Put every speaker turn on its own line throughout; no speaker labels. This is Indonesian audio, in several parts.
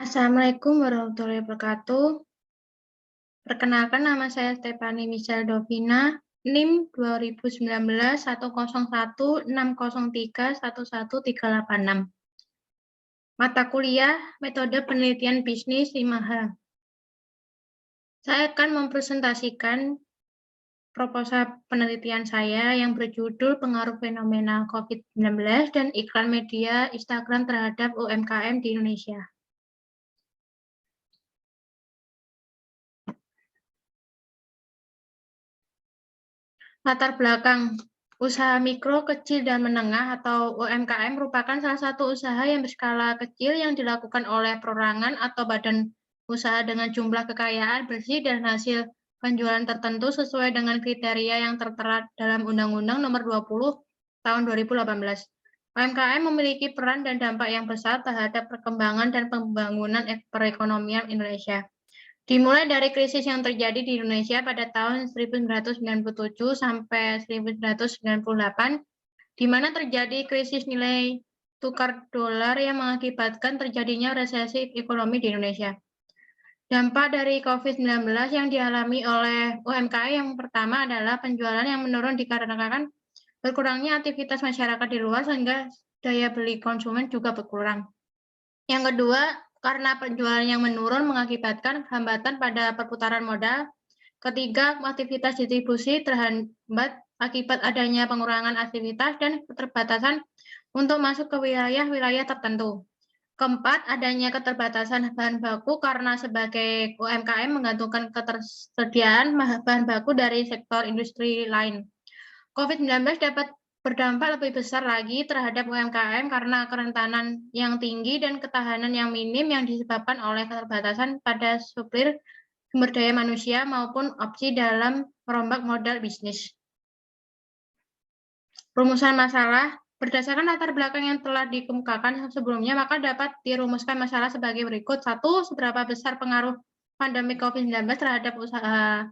Assalamualaikum warahmatullahi wabarakatuh. Perkenalkan nama saya Stefani Michelle Dovina, NIM 2019 1016031131186. Mata kuliah Metode Penelitian Bisnis 5H. Saya akan mempresentasikan proposal penelitian saya yang berjudul Pengaruh Fenomena COVID-19 dan Iklan Media Instagram terhadap UMKM di Indonesia. Latar belakang usaha mikro, kecil, dan menengah atau UMKM merupakan salah satu usaha yang berskala kecil yang dilakukan oleh perorangan atau badan usaha dengan jumlah kekayaan bersih dan hasil penjualan tertentu sesuai dengan kriteria yang tertera dalam Undang-Undang Nomor 20 Tahun 2018. UMKM memiliki peran dan dampak yang besar terhadap perkembangan dan pembangunan perekonomian Indonesia. Dimulai dari krisis yang terjadi di Indonesia pada tahun 1997 sampai 1998, di mana terjadi krisis nilai tukar dolar yang mengakibatkan terjadinya resesi ekonomi di Indonesia. Dampak dari COVID-19 yang dialami oleh UMKM yang pertama adalah penjualan yang menurun dikarenakan berkurangnya aktivitas masyarakat di luar sehingga daya beli konsumen juga berkurang. Yang kedua, karena penjualan yang menurun mengakibatkan hambatan pada perputaran modal. Ketiga, aktivitas distribusi terhambat akibat adanya pengurangan aktivitas dan keterbatasan untuk masuk ke wilayah-wilayah tertentu. Keempat, adanya keterbatasan bahan baku karena sebagai UMKM menggantungkan ketersediaan bahan baku dari sektor industri lain. COVID-19 dapat berdampak lebih besar lagi terhadap UMKM karena kerentanan yang tinggi dan ketahanan yang minim yang disebabkan oleh keterbatasan pada sumber daya manusia maupun opsi dalam merombak modal bisnis. Rumusan masalah berdasarkan latar belakang yang telah dikemukakan sebelumnya, maka dapat dirumuskan masalah sebagai berikut. 1. Seberapa besar pengaruh pandemi COVID-19 terhadap usaha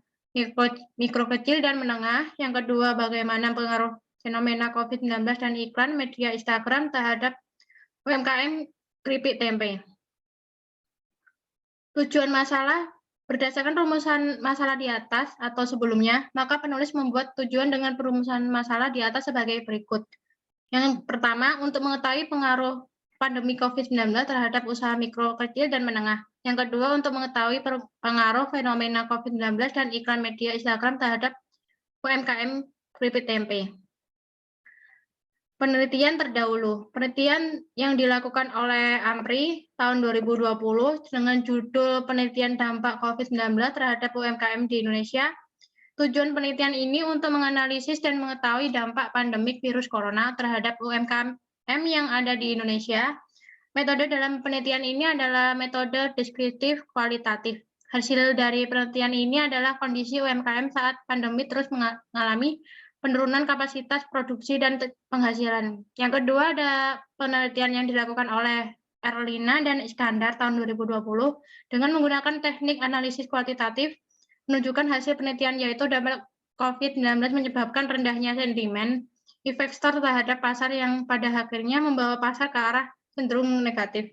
mikro kecil dan menengah. Yang kedua, bagaimana pengaruh fenomena COVID-19 dan iklan media Instagram terhadap UMKM keripik tempe. Tujuan masalah berdasarkan rumusan masalah di atas atau sebelumnya, maka penulis membuat tujuan dengan perumusan masalah di atas sebagai berikut. Yang pertama, untuk mengetahui pengaruh pandemi COVID-19 terhadap usaha mikro, kecil, dan menengah. Yang kedua, untuk mengetahui pengaruh fenomena COVID-19 dan iklan media Instagram terhadap UMKM keripik tempe. Penelitian terdahulu. Penelitian yang dilakukan oleh AMRI tahun 2020 dengan judul Penelitian Dampak COVID-19 terhadap UMKM di Indonesia. Tujuan penelitian ini untuk menganalisis dan mengetahui dampak pandemik virus corona terhadap UMKM yang ada di Indonesia. Metode dalam penelitian ini adalah metode deskriptif kualitatif. Hasil dari penelitian ini adalah kondisi UMKM saat pandemi terus mengalami penurunan kapasitas produksi dan penghasilan. Yang kedua ada penelitian yang dilakukan oleh Erlina dan Iskandar tahun 2020 dengan menggunakan teknik analisis kualitatif menunjukkan hasil penelitian yaitu dampak COVID-19 menyebabkan rendahnya sentimen investor terhadap pasar yang pada akhirnya membawa pasar ke arah cenderung negatif.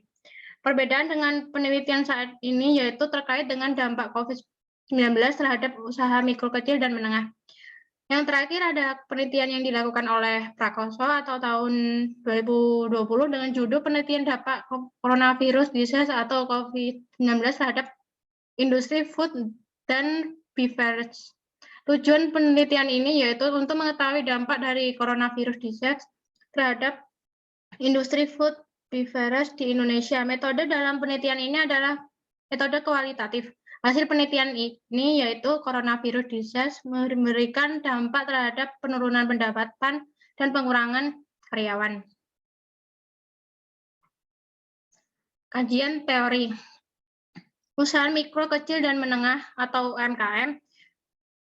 Perbedaan dengan penelitian saat ini yaitu terkait dengan dampak COVID-19 terhadap usaha mikro kecil dan menengah. Yang terakhir ada penelitian yang dilakukan oleh Prakoso atau tahun 2020 dengan judul penelitian dampak coronavirus disease atau COVID-19 terhadap industri food dan beverage. Tujuan penelitian ini yaitu untuk mengetahui dampak dari coronavirus disease terhadap industri food beverage di Indonesia. Metode dalam penelitian ini adalah metode kualitatif. Hasil penelitian ini yaitu coronavirus disease memberikan dampak terhadap penurunan pendapatan dan pengurangan karyawan. Kajian teori. Usaha mikro, kecil, dan menengah atau UMKM.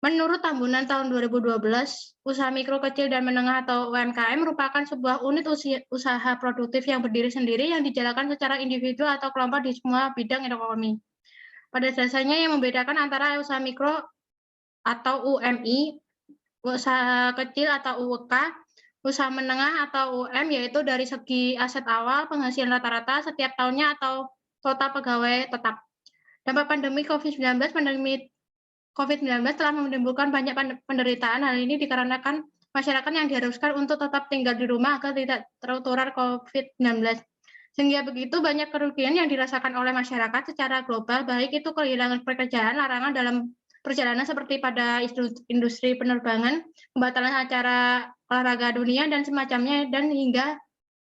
Menurut Tambunan tahun 2012, usaha mikro, kecil, dan menengah atau UMKM merupakan sebuah unit usaha produktif yang berdiri sendiri yang dijalankan secara individu atau kelompok di semua bidang ekonomi. Pada dasarnya yang membedakan antara usaha mikro atau UMI, usaha kecil atau UWK, usaha menengah atau UM yaitu dari segi aset awal, penghasilan rata-rata setiap tahunnya atau total pegawai tetap. Dampak pandemi COVID-19 telah menimbulkan banyak penderitaan. Hal ini dikarenakan masyarakat yang diharuskan untuk tetap tinggal di rumah agar tidak tertular COVID-19. Sehingga begitu banyak kerugian yang dirasakan oleh masyarakat secara global, baik itu kehilangan pekerjaan, larangan dalam perjalanan seperti pada industri penerbangan, pembatalan acara olahraga dunia dan semacamnya, dan hingga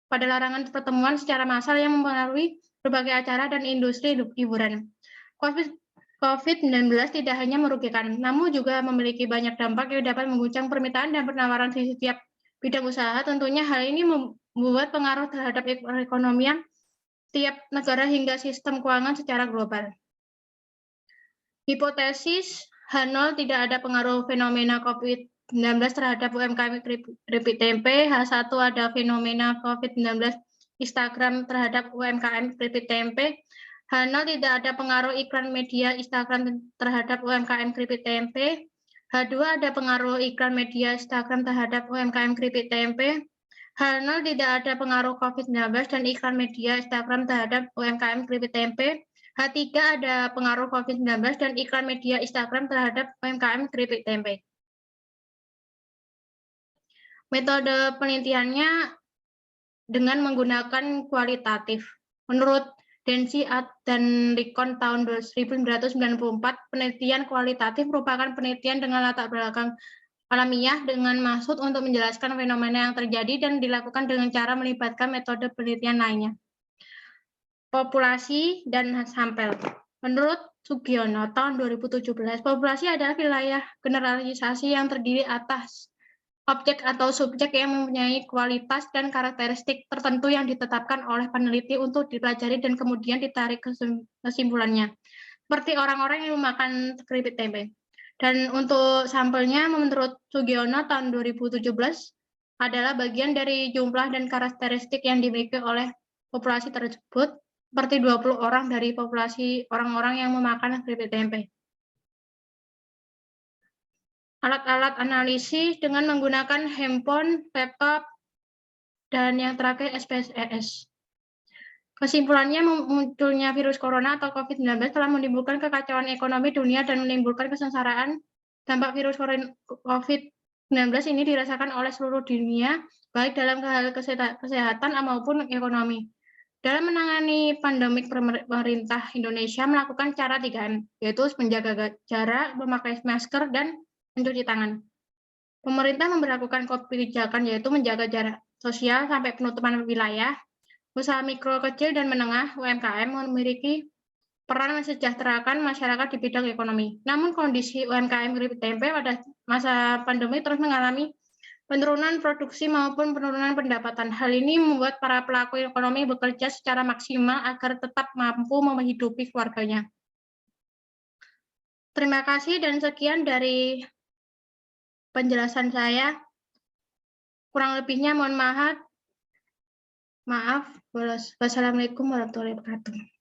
pada larangan pertemuan secara massal yang mempengaruhi berbagai acara dan industri hiburan. COVID-19 tidak hanya merugikan, namun juga memiliki banyak dampak yang dapat mengguncang permintaan dan penawaran di setiap bidang usaha. Tentunya hal ini membuat pengaruh terhadap perekonomian tiap negara hingga sistem keuangan secara global. Hipotesis H0 tidak ada pengaruh fenomena COVID-19 terhadap UMKM keripik tempe. H1 ada fenomena COVID-19 Instagram terhadap UMKM keripik tempe. H0 tidak ada pengaruh iklan media Instagram terhadap UMKM keripik tempe. H2 ada pengaruh iklan media Instagram terhadap UMKM keripik tempe. H0 tidak ada pengaruh COVID-19 dan iklan media Instagram terhadap UMKM keripik tempe. H3 ada pengaruh COVID-19 dan iklan media Instagram terhadap UMKM keripik tempe. Metode penelitiannya dengan menggunakan kualitatif. Menurut Densi dan Rikon tahun 1994, penelitian kualitatif merupakan penelitian dengan latar belakang alamiah dengan maksud untuk menjelaskan fenomena yang terjadi dan dilakukan dengan cara melibatkan metode penelitian lainnya. Populasi dan sampel. Menurut Sugiono tahun 2017, populasi adalah wilayah generalisasi yang terdiri atas objek atau subjek yang mempunyai kualitas dan karakteristik tertentu yang ditetapkan oleh peneliti untuk dipelajari dan kemudian ditarik kesimpulannya. Seperti orang-orang yang memakan keripik tempe. Dan untuk sampelnya menurut Sugiono tahun 2017 adalah bagian dari jumlah dan karakteristik yang dimiliki oleh populasi tersebut, seperti 20 orang dari populasi orang-orang yang memakan keripik tempe. Alat-alat analisis dengan menggunakan handphone, laptop, dan yang terakhir SPSS. Kesimpulannya, munculnya virus corona atau COVID-19 telah menimbulkan kekacauan ekonomi dunia dan menimbulkan kesengsaraan. Dampak virus COVID-19 ini dirasakan oleh seluruh dunia, baik dalam hal kesehatan maupun ekonomi. Dalam menangani pandemik, pemerintah Indonesia melakukan cara 3M, yaitu menjaga jarak, memakai masker, dan mencuci tangan. Pemerintah memberlakukan kebijakan yaitu menjaga jarak sosial sampai penutupan wilayah. Usaha mikro, kecil, dan menengah (UMKM) memiliki peran mensejahterakan masyarakat di bidang ekonomi. Namun kondisi UMKM keripik tempe pada masa pandemi terus mengalami penurunan produksi maupun penurunan pendapatan. Hal ini membuat para pelaku ekonomi bekerja secara maksimal agar tetap mampu menghidupi keluarganya. Terima kasih dan sekian dari penjelasan saya. Kurang lebihnya mohon maaf. Wassalamualaikum warahmatullahi wabarakatuh.